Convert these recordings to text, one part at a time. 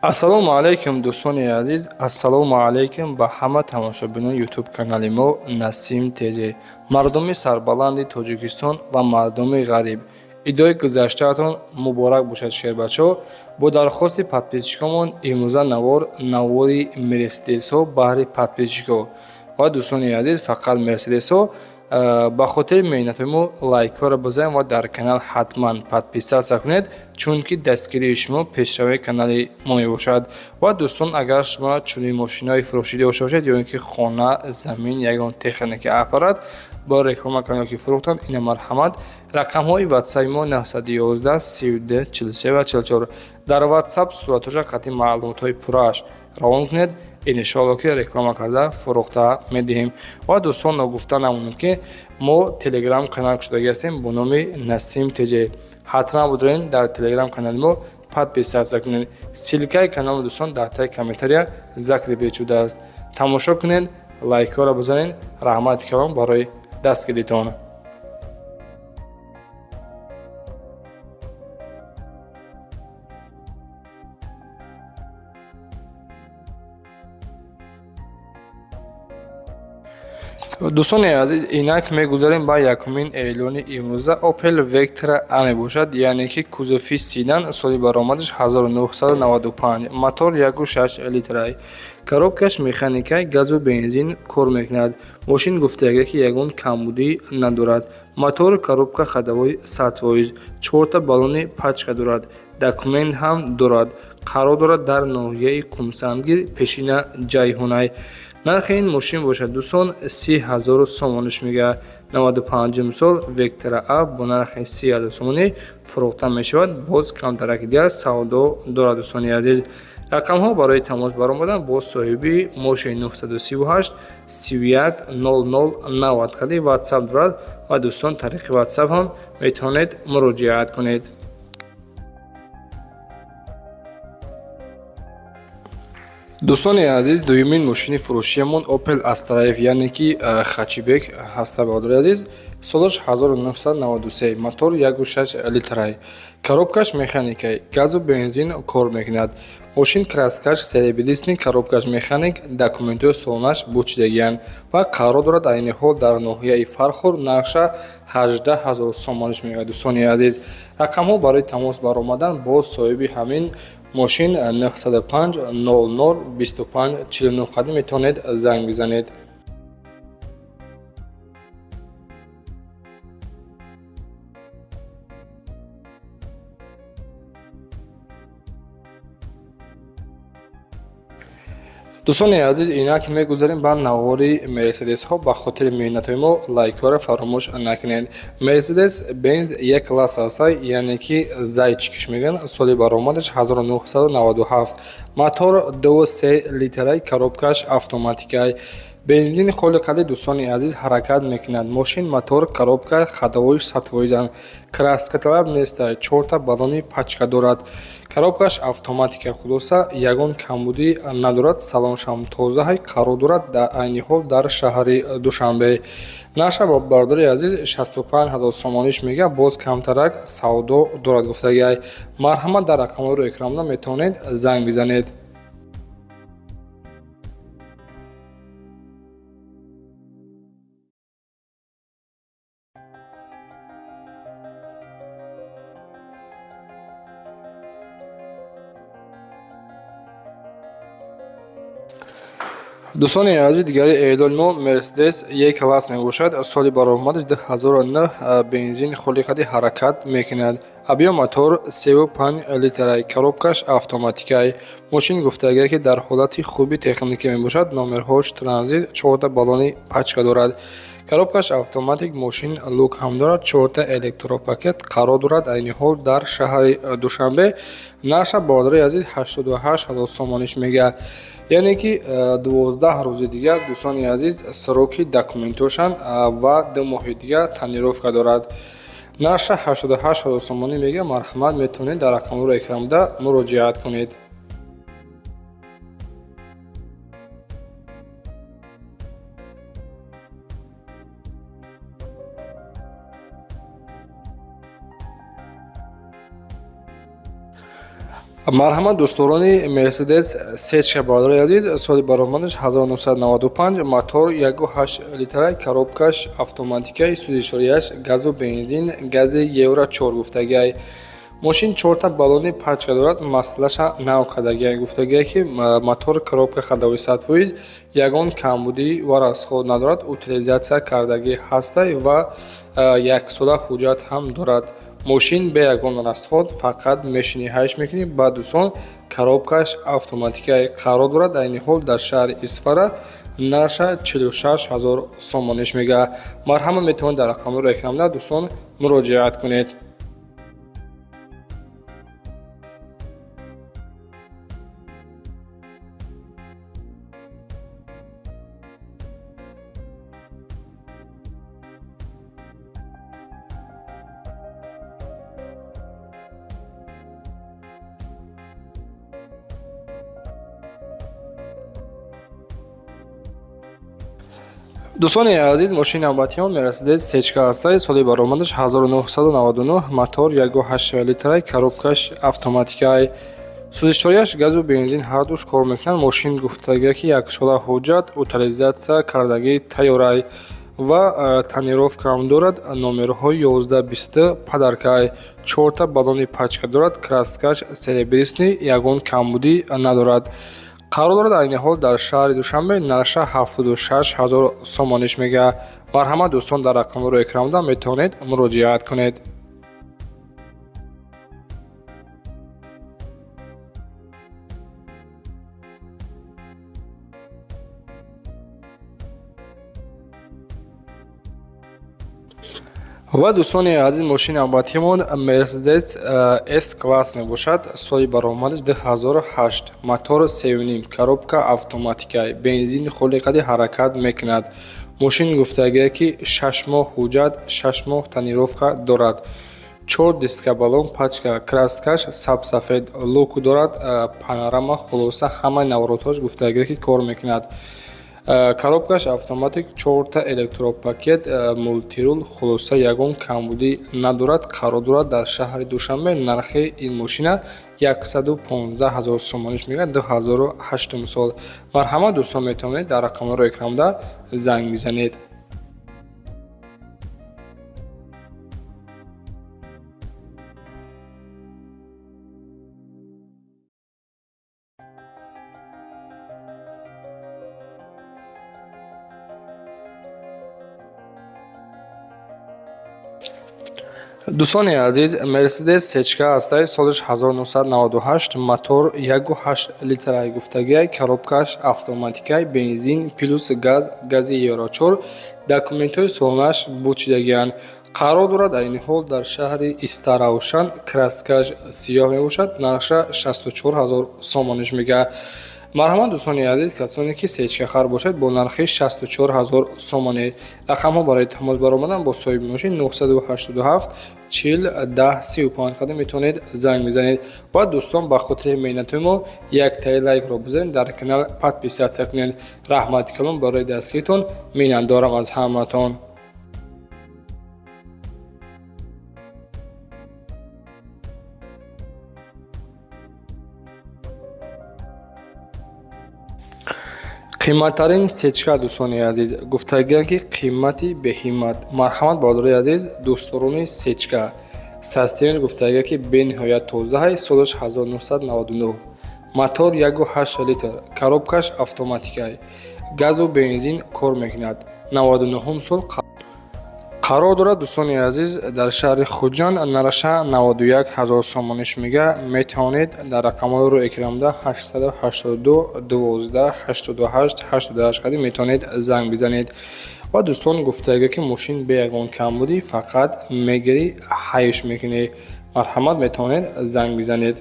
Ассалому алайкум дӯстони азиз, ассалому алайкум ба ҳама тамошобинони YouTube канали мо Насим ТЖ. Мардуми сарбаланди Тоҷикистон ва мардуми ғариб, идои гузаштаатон муборак бошад шербачо. Бо дархости подписчикомон имрӯза навори мерседесҳо баҳри подписчикҳо ва дӯстони азиз фақат мерседесҳо ба хотири меҳнатҳои мо лайкҳоро бизанед ва дар канал ҳатман подписатсия кунед, чунки дастгирии шумо пешравии канали мо мебошад. Ва дӯстон, агар шумо чунин мошинаҳои фурӯшида дошта бошед ё ин ки хона, замин, ягон техника аппарат бо реклама кунанд ёки фурӯхтанд, ина марҳамат. Рақамҳои ватсаби мо 911 32 43 44. Дар ватсап суратҳоша қатъи маълумотҳои пуррааш равон кунед. Иншоалло ки реклама карда фурӯхта медиҳем. Ва дӯстон, ногуфта намонад ки мо телеграм канал кушодаги ҳастем бо номи Насим ТЖ. ҳатман будорен дар телеграм канали мо подписатсия кунед. Силкаи канали дӯстон дар таги комментария закрибед шудааст. Тамошо кунед, лайкҳоро бизанед. Раҳмати калон барои дастгиритон. дӯстони азиз, инак мегузарем ба якумин эълони имрӯза. Opel Vectra A мебошад, яъне ки кузофи седан, соли баромадаш 1995, мотор 1.6 литрай, коробкаш механикай, газу бензин кор мекунад. Мошин гуфтааги ки ягон камбудӣ надорад. Мотор, коробка ходовой 100%, 4 баллони пачка дорад. Документ ҳам дорад. Қарор дорад дар ноҳияи Қумсангир, пешина Ҷайҳунай. нархи ин мошин бошад дӯстон 30,000 сомониш мегӯяд. 95 сол Vectra A бо нархи 30,000 сомонӣ фурӯхта мешавад. Боз камтараки дигар савдо дорад. дӯстони азиз, рақамҳо барои тамос баромадан бо соҳиби мошини 938 31 00 90 хади WhatsApp дорад ва дӯстон, тариқи WhatsApp ҳам метавонед муроҷиат кунед. дӯстони азиз, дуюмин мошини фурӯшиямон Opel Astra F, яъне ки хачибек ҳаста. баҳодири азиз, солаш 1993, мотор 1.6 литрай, коробкаш механикай, газу бензин кор мекунад. мошин краскаш серебилисни, коробкаш механик, документҳои солонаш бучидагиянд ва қарор дорад айни ҳол дар ноҳияи Фархор. нарша 18,000 сомониш мегӯяд. дӯстони азиз, рақамҳо барои тамос баромадан бо соҳиби ҳамин мошин 905 00 25 49 хади метавонед занг бизанед. дӯстони азиз, инак мегузарем ба навори мерседесҳо. ба хотири меҳнатҳои мо лайкҳоро фаромӯш накунед. Mercedes Benz E-класс асай, яъне ки зайчикиш мегӯянд, соли баромадаш 1997, мотор 2.3 литрай, коробкаш автоматикай, бензини холиқади. дӯстони азиз, ҳаракат мекунад. мошин мотор, коробка ходовои 100%, краскаталаб нестай, 4 баллони пачка дорад. коробкаш автоматика, хулоса ягон камбудӣ надорад. салоншам тозаҳай, қарор дорад дар айни ҳол дар шаҳри Душанбе. нарша ба бардори азиз 65,000 сомониш мегӯяд. боз камтарак савдо дорад гуфтагиай. марҳамат, дар рақамҳои рӯи экранда метавонед занг бизанед. дӯстони азиз, дигари эълони мо Mercedes E-класс мебошад. соли баромадаш 2009, бензин холиқади ҳаракат мекунад. объём мотор 3.5 литрай, коробкаш автоматикай. мошин гуфтааги ки дар ҳолати хуби техника мебошад. номерҳош транзит, 4 баллони пачка дорад. коробкаш автоматик, мошин лук ҳам дорад. 4 электропакет қарор дорад айни ҳол дар шаҳри Душанбе. нарша бардори азиз 88,000 сомониш мегӯяд, яъне ки 12 рӯзи дигар. дӯстони азиз, сроки документошан ва 2 моҳи дигар танировка дорад. нарша 88,000 сомонӣ мегӯяд. марҳамат, метавонед дар рақамҳои рӯи экранда муроҷиат кунед. Марҳамат дӯстдорони Мерседес сечка бародари азиз, соли баромадаш 1995, мотор 1.8 литраи, коробкаш автоматикаи, сӯзишворияш газу бензин, гази Евро 4 гуфтагиай. Мошин 4 баллони пачка дорад, маслаша нав кардагиай. Гуфтагиай ки мотор коробка хадавои сатвоиз ягон камбудии ва расход надорад, утилизатсия кардагӣ ҳастай ва 1 сола ҳуҷҷат ҳам дорад. Мошин бе ягон расход фақат мешини ҳайш мекунӣ. Ба дӯстон, коробкаш автоматикаи қарор дорад. Дар ин ҳол дар шаҳри Исфара нарша 46 000 сомониш мегӯяд. Марҳамат метавонед дар рақамҳои рекламада дӯстон муроҷиат кунед. дӯстони азиз, мошини навбатиён Мерседес сечка ҳастай, соли баромадаш 1999, мотор 1.8 литраи, коробкаш автоматикаи, сӯзишворияш газу бензин ҳардуш кор мекунанд. Мошин гуфтагиай ки 1 сола ҳуҷҷат, утилизатсия кардагии тайёрай ва тонировкаам дорад. Номерҳои 11-20 падаркаи, 4 баллони пачка дорад, краскаш серебристый, ягон камбудӣ надорад. қарор дорад дар ин ҳол дар шаҳри Душанбе нарша 76 000 сомониш мегӯяд. Марҳамат дӯстон, дар рақамҳои экранда метавонед муроҷиат кунед. ва дӯстони азиз, мошини навбатиамон Mercedes S-класс мебошад. Соли баромадаш 2008, мотор 3.5, коробка автоматикаи, бензин хурди қади ҳаракат мекунад. Мошин гуфтагиай ки 6 моҳ ҳуҷҷат, 6 моҳ тонировка дорад. 4 диска баллон пачка, краскаш сабсафед, луку дорад, панорама, хулоса ҳамаи наворотҳош гуфтагиай ки кор мекунад. Коробкаш автоматик, 4 электропакет, мултирул, хулоса ягон камбудӣ надорад. Қарор дорад дар шаҳри Душанбе. Нархи ин мошина 115 000 сомониш мегӯяд. 2008 сол. Марҳамат дӯстон, метавонед дар рақамҳои экранда занг бизанед. дӯстони азиз, Мерседес сечка ҳастай, солиш 1998, мотор 1.8 литраи, гуфтагиай коробкаш автоматикаи, бензин плюс газ, гази Евро 4, документҳои солонааш бучидагианд. Қарор дорад дар ин ҳол дар шаҳри Истараушан, краскаш сиёҳ мебошад, нарша 64 000 сомониш мегӯяд. Марҳамат дӯстони азиз, касоне ки сечкахар бошед бо нархи 64 000 сомонӣ. Рақамҳо барои тамос баромадан бо соҳиби мошин 987 40 10 35 қадам метавонед занг бизанед. ва дӯстон, ба хотири меҳнатои мо як таи лайкро бизанед, дар канал подписатсия кунед. раҳмати калон барои дастгиритон миннатдорам аз ҳамаатон. қимматтарин сечка дӯстони азиз, гуфтагиай ки қиммати беҳиммат. Марҳамат бародари азиз, дӯстдорони сечка. Састиёни гуфтагиай ки бениҳоят тозаҳай, солиш 1999. Мотор 1.8 литр, коробкаш автоматикаи, газу бензин кор мекунад. 99 сол. Қарор дорад дӯстони азиз дар шаҳри Хуҷанд, нарша 91 000 сомониш мегӯяд. Метавонед дар рақамҳои рӯи экранда 882 12 88 88 қадим метавонед занг бизанед. ва дӯстон, гуфтагиай ки мошин бе ягон камбудӣ, фақат мегирӣ ҳайш мекунӣ. Марҳамат, метавонед занг бизанед.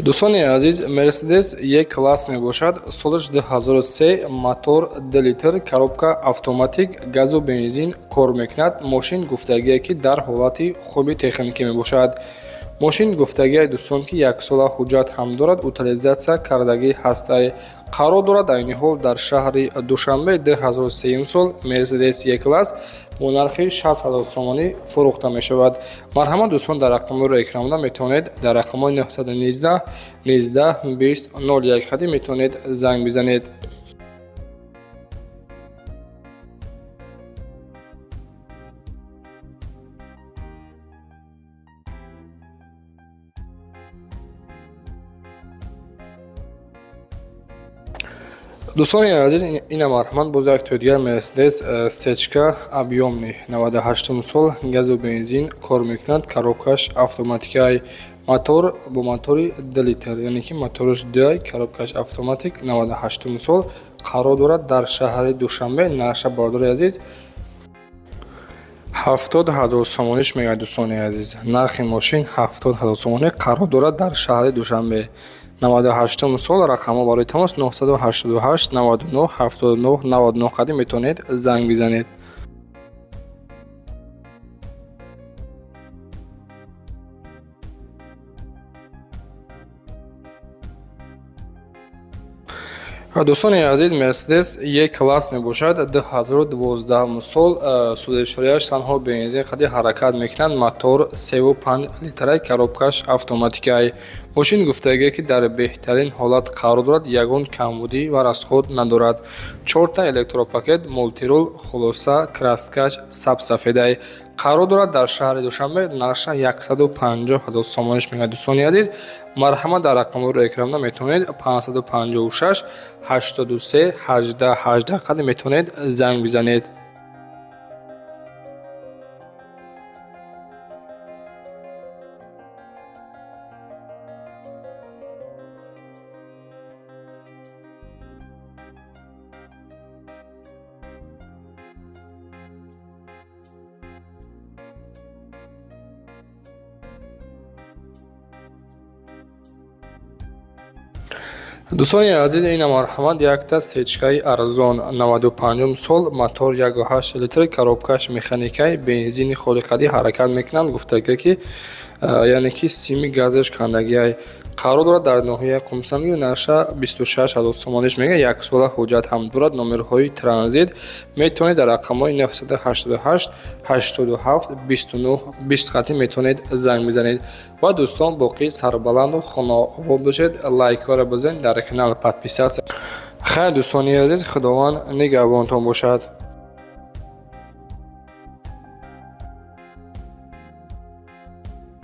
дӯстони азиз, Мерседес Е-класс мебошад. Солиш 2003, мотор 2 литр, коробка автоматик, газу бензин кор мекунад. Мошин гуфтагиай ки дар ҳолати хуби техникӣ мебошад. Мошин гуфтагиай дӯстон ки 1 сола ҳуҷҷат ҳам дорад, утилизатсия кардагӣ ҳастай. қарор дорад дар ин ҳол дар шаҳри Душанбе 2003 сол Mercedes E-Class бо нархи 60,000 сомонӣ фурӯхта мешавад. Марҳамат дӯстон, дар рақамҳои экранда метавонед дар рақамҳои 919 19 20 01 хати метавонед занг бизанед. Дӯстони азиз, ина марҳамат боз як тӯи дигар Mercedes сечка объёмный 98 сол газу бензин кор мекунад. Коробкаш автоматикаи мотор бо мотори 2 литр, яъне ки моториш 2, коробкаш автоматик 98 сол қарор дорад дар шаҳри Душанбе. Нарша бардори азиз 70,000 сомониш мегӯяд. Дӯстони азиз, нархи мошин 70,000 сомонӣ қарор дорад дар шаҳри Душанбе. 98 сол рақамҳо барои тамос 988 99 79 99 қадим метавонед занг бизанед. дӯстони азиз, Mercedes E-Class мебошад. 2012 сол судешояш танҳо бензин қади ҳаракат мекунад. Мотор 3.5 литраи, коробкаш автоматикаи. мошин гуфтагие ки дар беҳтарин ҳолат қарор дорад, ягон камбудӣ ва расход надорад. 4 электропакет, мултирул, хулоса, краскач, сабсафедай қарор дорад дар шаҳри Душанбе. нарша 150,000 сомониш мегӯяд. дӯстони азиз, марҳамат дар рақамҳои экранда метавонед 556 83 18 18 қадим метавонед занг бизанед. дӯстони азиз, ина марҳамат якта сечкаи арзон 95 сол мотор 1.8 литр, коробкаш механикаи, бензини холиқадӣ ҳаракат мекунад. гуфтаге ки яъне ки сими газеш кандагиай қарор дорад дар ноҳияи Қумсангӣ. нарша 26,000 сомониш мегӯяд. як сола ҳуҷҷат ҳам дорад. номерҳои транзит метавонед дар рақамҳои 988 87 29 20 қати метавонед занг бизанед. ва дӯстон, боқӣ сарбаланду хонаобод бошед. лайкҳоро бизанед, дар канал подписатсия. хайр дӯстони азиз, худованд нигаҳбонтон бошад.